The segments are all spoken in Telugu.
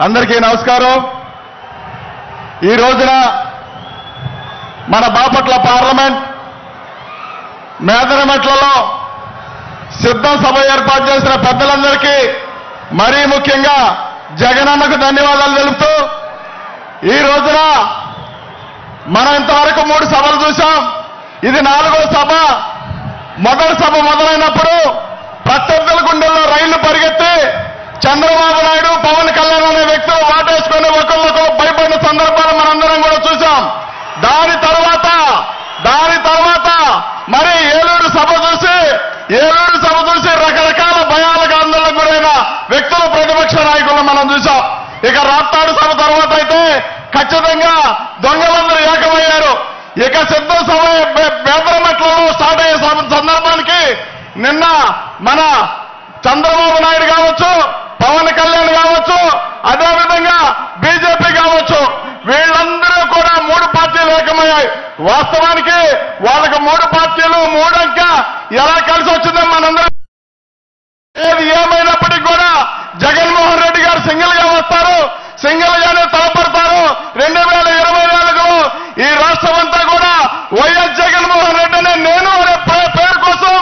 అందరికీ నమస్కారం. ఈ రోజున మన బాపట్ల పార్లమెంట్ మేదనమెట్లలో సిద్ధం సభ ఏర్పాటు చేసిన పెద్దలందరికీ మరీ ముఖ్యంగా జగనన్నకు ధన్యవాదాలు తెలుపుతూ, ఈ రోజున మనం ఇంతవరకు 3 సభలు చూశాం. ఇది 4వ సభ. మొదటి సభ మొదలైనప్పుడు ప్రత్యర్థుల గుండెల్లో రైళ్లు పరిగెత్తి చంద్రబాబు నాయుడు, పవన్ కళ్యాణ్ అనే వ్యక్తులు వాటేసుకుని ఒకళ్ళొకరు భయపడిన సందర్భాలు మనందరం కూడా చూశాం. దాని తర్వాత మరి ఏలూరు సభ చూసి రకరకాల భయాలకు ఆందోళనకు గురైన వ్యక్తులు, ప్రతిపక్ష నాయకులను మనం చూశాం. ఇక రాప్తాడు సభ తర్వాత అయితే ఖచ్చితంగా దొంగలందరూ ఏకమయ్యారు. ఇక సిద్ధం సభ మేదనమెట్లలో స్టార్ట్ అయ్యే సందర్భానికి నిన్న మన చంద్రబాబు నాయుడు కావచ్చు, పవన్ కళ్యాణ్ కావచ్చు, అదేవిధంగా బీజేపీ కావచ్చు, వీళ్ళందరూ కూడా 3 పార్టీలు ఏకమయ్యాయి. వాస్తవానికి వాళ్ళకి 3 పార్టీలు 3 అంక ఎలా కలిసి వచ్చిందో మనందరం. ఏది ఏమైనప్పటికీ కూడా జగన్మోహన్ రెడ్డి గారు సింగిల్ గా వస్తారు, సింగిల్ గానే తలపడతారు. 2024లో ఈ రాష్ట్రం అంతా కూడా వైఎస్ జగన్మోహన్ రెడ్డి అనే నేను అనే పేరు కోసం,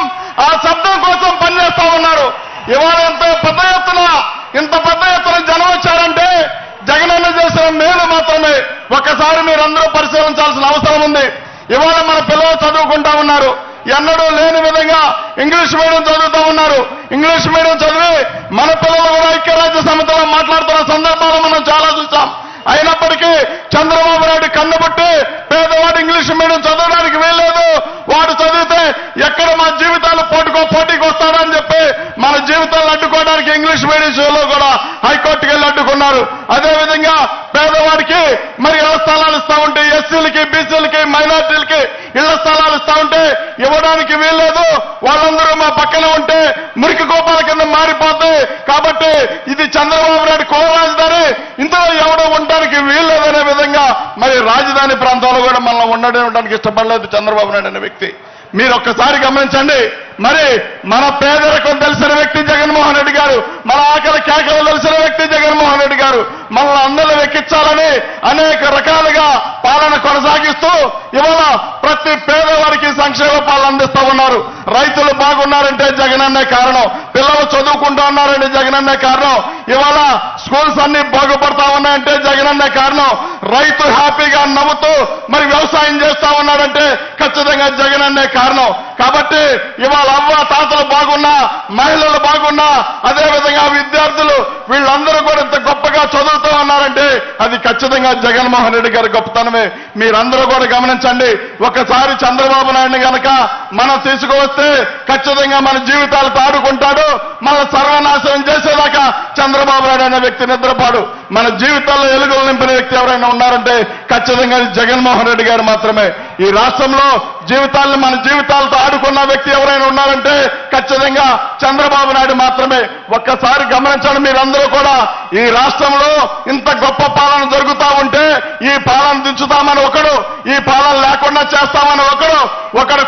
ఆ శబ్దం కోసం పనిచేస్తా ఉన్నారు. ఇవాళ ఇంత పెద్ద ఎత్తున జనం వచ్చారంటే జగనన్న చేసిన మేలు మాత్రమే ఒక్కసారి మీరందరూ పరిశీలించాల్సిన అవసరం ఉంది. ఇవాళ మన పిల్లలు చదువుకుంటా ఉన్నారు. ఎన్నడూ లేని విధంగా ఇంగ్లీష్ మీడియం చదువుతూ ఉన్నారు. ఇంగ్లీష్ మీడియం చదివి మన పిల్లలు కూడా ఐక్యరాజ్య సమితిలో మాట్లాడుతున్న సందర్భాలు మనం చాలా చూసాం. అయినప్పటికీ చంద్రబాబు నాయుడు కన్నుబుట్టి పేదవాడు ఇంగ్లీష్ మీడియం చదవడానికి వీల్లేదు, వాడు చదివితే ఎక్కడ మా జీవితాలు పోటీకి వస్తాడని చెప్పి మన జీవితాలు అడ్డుకోవడానికి ఇంగ్లీష్ మీడియం షోలో కూడా హైకోర్టుకి వెళ్ళి అడ్డుకున్నారు. అదేవిధంగా పేదవాడికి మరి ఇళ్ల స్థలాలు ఇస్తా ఉంటే, ఎస్సీలకి, బీసీలకి, మైనార్టీలకి ఇళ్ల స్థలాలు ఇస్తా ఉంటే ఇవ్వడానికి వీల్లేదు. వాళ్ళందరూ మా పక్కన ఉంటే మురికి కోపాల కింద మారిపోద్ది. కాబట్టి ఇది చంద్రబాబు నాయుడు కుల రాజధాని, ఇందులో ఎవడో ఉండడానికి వీల్లేదనే విధంగా మరి రాజధాని ప్రాంతంలో కూడా మనం ఉండడానికి ఇష్టపడలేదు చంద్రబాబు నాయుడు అనే వ్యక్తి. మీరు ఒక్కసారి గమనించండి. మరి మన పేదరికం తెలిసిన వ్యక్తి జగన్మోహన్ రెడ్డి గారు, మన ఆకలి కేకలు తెలిసిన వ్యక్తి జగన్మోహన్ రెడ్డి గారు మనల్ని అందరూ ఎక్కించాలని అనేక రకాలుగా పాలన కొనసాగిస్తూ ఇవాళ ప్రతి పేదవారికి సంక్షేమ పాలన అందిస్తూ ఉన్నారు. రైతులు బాగున్నారంటే జగనన్నే కారణం, పిల్లలు చదువుకుంటూ ఉన్నారంటే జగనన్నే కారణం, ఇవాళ స్కూల్స్ అన్ని బాగుపడతా ఉన్నాయంటే జగనన్నే కారణం, రైతు హ్యాపీగా నవ్వుతూ మరి వ్యవసాయం చేస్తా ఉన్నాడంటే ఖచ్చితంగా జగనన్నే కారణం. కాబట్టి ఇవాళ అవ్వ తాతలు బాగున్నా, మహిళలు బాగున్నా, అదేవిధంగా విద్యార్థులు వీళ్ళందరూ కూడా ఇంత గొప్పగా చదువుతూ ఉన్నారంటే అది ఖచ్చితంగా జగన్మోహన్ రెడ్డి గారి గొప్పతనమే. మీరందరూ కూడా గమనించండి. ఒకసారి చంద్రబాబు నాయుడు గనక మనం తీసుకువస్తే ఖచ్చితంగా మన జీవితాలతో ఆడుకుంటాడు. మన సర్వనాశనం చేసేదాకా చంద్రబాబు నాయుడు అనే వ్యక్తి నిద్రపాడు. మన జీవితాల్లో ఎలుగులు నింపిన వ్యక్తి ఎవరైనా ఉన్నారంటే ఖచ్చితంగా జగన్మోహన్ రెడ్డి గారు మాత్రమే. ఈ రాష్ట్రంలో మన జీవితాలతో ఆడుకున్న వ్యక్తి ఎవరైనా ఉన్నారంటే ఖచ్చితంగా చంద్రబాబు నాయుడు మాత్రమే. ఒక్కసారి గమనించండి మీరందరూ కూడా. ఈ రాష్ట్రంలో ఇంత గొప్ప పాలన జరుగుతా ఉంటే ఈ పాలన దించుతామని ఒకడు, ఈ పాలన లేకుండా చేస్తామని ఒకడు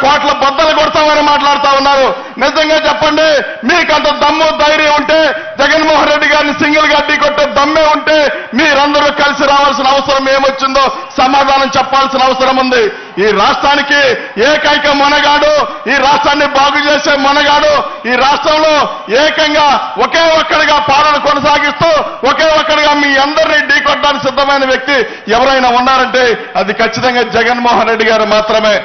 కోట్ల బద్దలు కొడతామని మాట్లాడుతా ఉన్నారు. నిజంగా చెప్పండి, మీకంత దమ్ము ధైర్యం ఉంటే, జగన్మోహన్ రెడ్డి గారిని సింగిల్ గా కొట్టే దమ్మే ఉంటే మీరందరూ కలిసి రావాల్సిన అవసరం ఏమొచ్చిందో సమాధానం చెప్పాల్సిన అవసరం ఉంది. ఈ రాష్ట్రానికి ఏకైక మొనగాడు, ఈ రాష్ట్రాన్ని బాగు చేసే మొనగాడు, ఈ రాష్ట్రంలో ఏకంగా ఒకే ఒక్కడిగా పాలన కొనసాగిస్తూ ఒకే ఒక్కడిగా మీ అందరినీ ఢీకొట్టడానికి సిద్ధమైన వ్యక్తి ఎవరైనా ఉన్నారంటే అది ఖచ్చితంగా జగన్మోహన్ రెడ్డి గారు మాత్రమే.